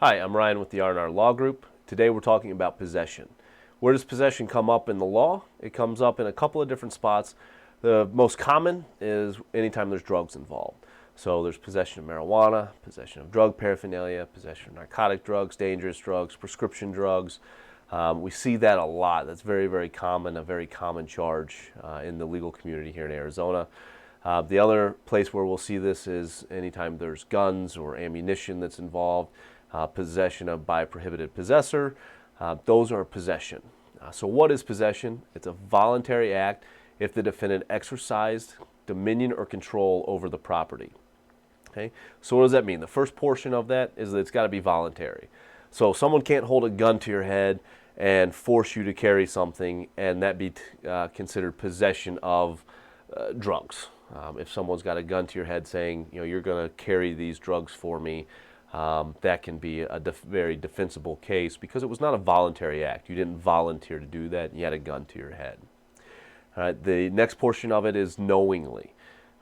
Hi, I'm Ryan with the R&R Law Group. Today we're talking about possession. Where does possession come up in the law? It comes up in a couple of different spots. The most common is anytime there's drugs involved. So there's possession of marijuana, possession of drug paraphernalia, possession of narcotic drugs, dangerous drugs, prescription drugs. We see that a lot. That's very, very common, a very common charge in the legal community here in Arizona. The other place where we'll see this is anytime there's guns or ammunition that's involved. Possession of by a prohibited possessor. Those are possession. So what is possession? It's a voluntary act if the defendant exercised dominion or control over the property. Okay? So what does that mean? The first portion of that is that it's got to be voluntary. So someone can't hold a gun to your head and force you to carry something and that be considered possession of drugs. If someone's got a gun to your head saying, you're going to carry these drugs for me, that can be a very defensible case because it was not a voluntary act. You didn't volunteer to do that, and you had a gun to your head. All right, the next portion of it is knowingly.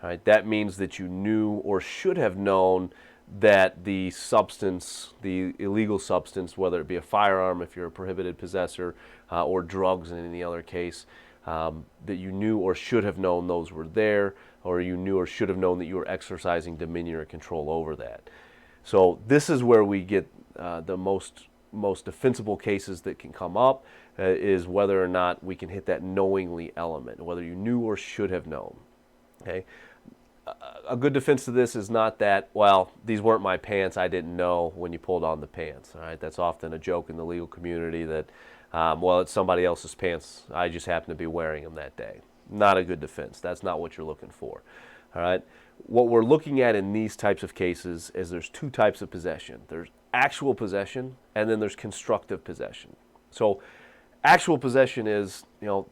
All right, that means that you knew or should have known that the substance, the illegal substance, whether it be a firearm if you're a prohibited possessor, or drugs in any other case, that you knew or should have known those were there, or you knew or should have known that you were exercising dominion or control over that. So this is where we get the most defensible cases that can come up is whether or not we can hit that knowingly element, whether you knew or should have known. Okay, a good defense to this is not that, well, these weren't my pants, I didn't know when you pulled on the pants. All right, that's often a joke in the legal community that, well, it's somebody else's pants, I just happen to be wearing them that day. Not a good defense. That's not what you're looking for. All right. What we're looking at in these types of cases is there's two types of possession. There's actual possession and then there's constructive possession. So actual possession is,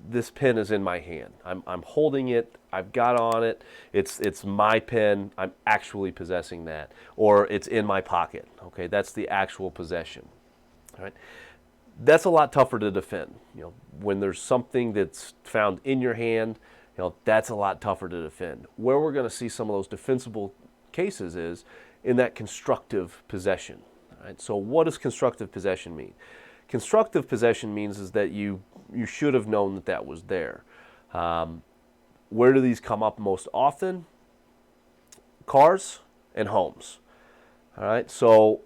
this pen is in my hand. I'm holding it. I've got on it. It's my pen. I'm actually possessing that. Or it's in my pocket. Okay, that's the actual possession. All right. That's a lot tougher to defend. When there's something that's found in your hand, that's a lot tougher to defend. Where we're going to see some of those defensible cases is in that constructive possession. Right? So what does constructive possession mean? Constructive possession means is that you should have known that that was there. Where do these come up most often? Cars and homes. All right. So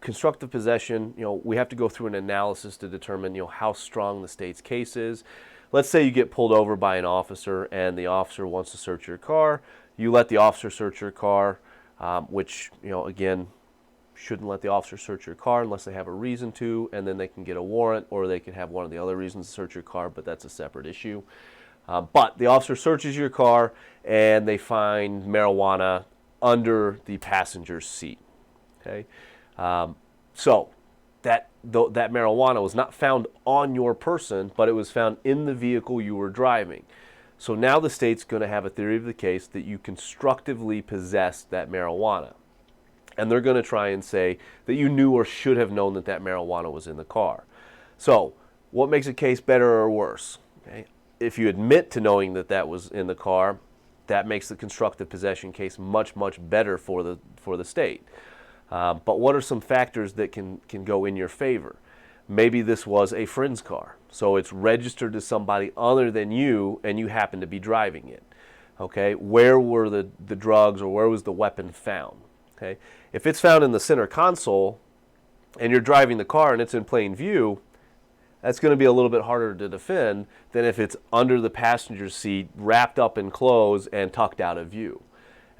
constructive possession, we have to go through an analysis to determine, how strong the state's case is. Let's say you get pulled over by an officer and the officer wants to search your car. You let the officer search your car, which, again, shouldn't let the officer search your car unless they have a reason to, and then they can get a warrant or they can have one of the other reasons to search your car, but that's a separate issue. But the officer searches your car and they find marijuana under the passenger's seat. Okay, so that marijuana was not found on your person, but it was found in the vehicle you were driving. So now the state's going to have a theory of the case that you constructively possessed that marijuana. And they're going to try and say that you knew or should have known that that marijuana was in the car. So what makes a case better or worse? Okay? If you admit to knowing that that was in the car, that makes the constructive possession case much, much better for the state. But what are some factors that can go in your favor? Maybe this was a friend's car, so it's registered to somebody other than you, and you happen to be driving it. Okay, where were the drugs or where was the weapon found? Okay, if it's found in the center console, and you're driving the car and it's in plain view, that's going to be a little bit harder to defend than if it's under the passenger seat, wrapped up in clothes and tucked out of view.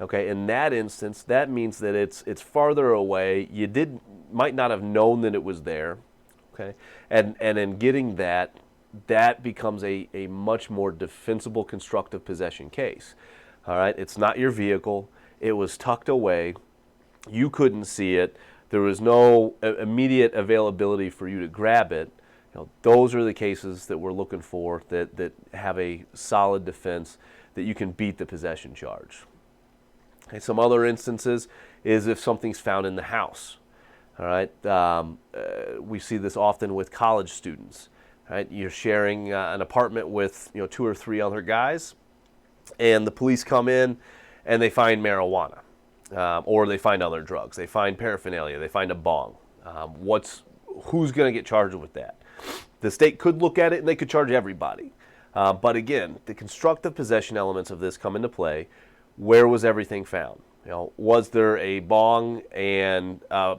Okay, in that instance, that means that it's farther away. You might not have known that it was there. Okay, and in getting that becomes a much more defensible constructive possession case. All right, it's not your vehicle. It was tucked away. You couldn't see it. There was no immediate availability for you to grab it. Those are the cases that we're looking for that have a solid defense that you can beat the possession charge. Okay, some other instances is if something's found in the house. All right, we see this often with college students. Right, you're sharing an apartment with 2 or 3 other guys, and the police come in and they find marijuana. or they find other drugs. They find paraphernalia. They find a bong. Who's going to get charged with that? The state could look at it and they could charge everybody. But again, the constructive possession elements of this come into play. Where was everything found? Was there a bong and a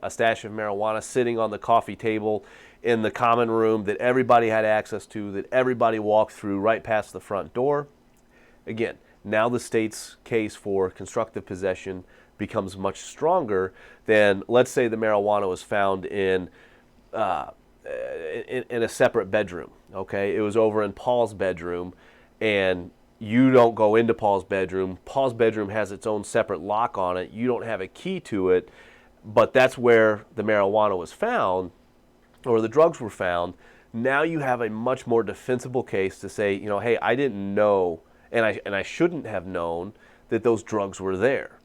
stash of marijuana sitting on the coffee table in the common room that everybody had access to, that everybody walked through right past the front door? Again, now the state's case for constructive possession becomes much stronger than, let's say, the marijuana was found in a separate bedroom. Okay, it was over in Paul's bedroom, and you don't go into Paul's bedroom. Paul's bedroom has its own separate lock on it. You don't have a key to it, but that's where the marijuana was found, or the drugs were found. Now you have a much more defensible case to say, hey, I didn't know, and I shouldn't have known that those drugs were there.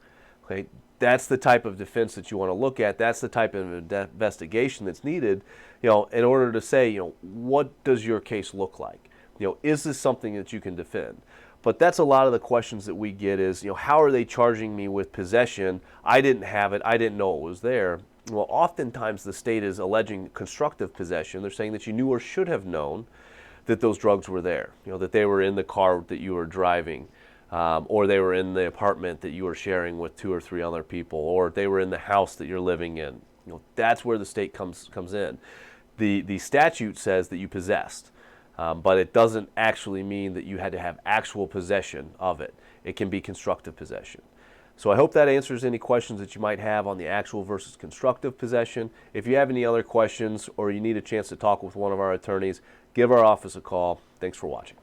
Okay, that's the type of defense that you want to look at. That's the type of investigation that's needed, in order to say, what does your case look like? Is this something that you can defend? But that's a lot of the questions that we get is, how are they charging me with possession? I didn't have it. I didn't know it was there. Well, oftentimes the state is alleging constructive possession. They're saying that you knew or should have known that those drugs were there, that they were in the car that you were driving, or they were in the apartment that you were sharing with 2 or 3 other people, or they were in the house that you're living in. That's where the state comes in. The statute says that you possessed, but it doesn't actually mean that you had to have actual possession of it. It can be constructive possession. So I hope that answers any questions that you might have on the actual versus constructive possession. If you have any other questions or you need a chance to talk with one of our attorneys, give our office a call. Thanks for watching.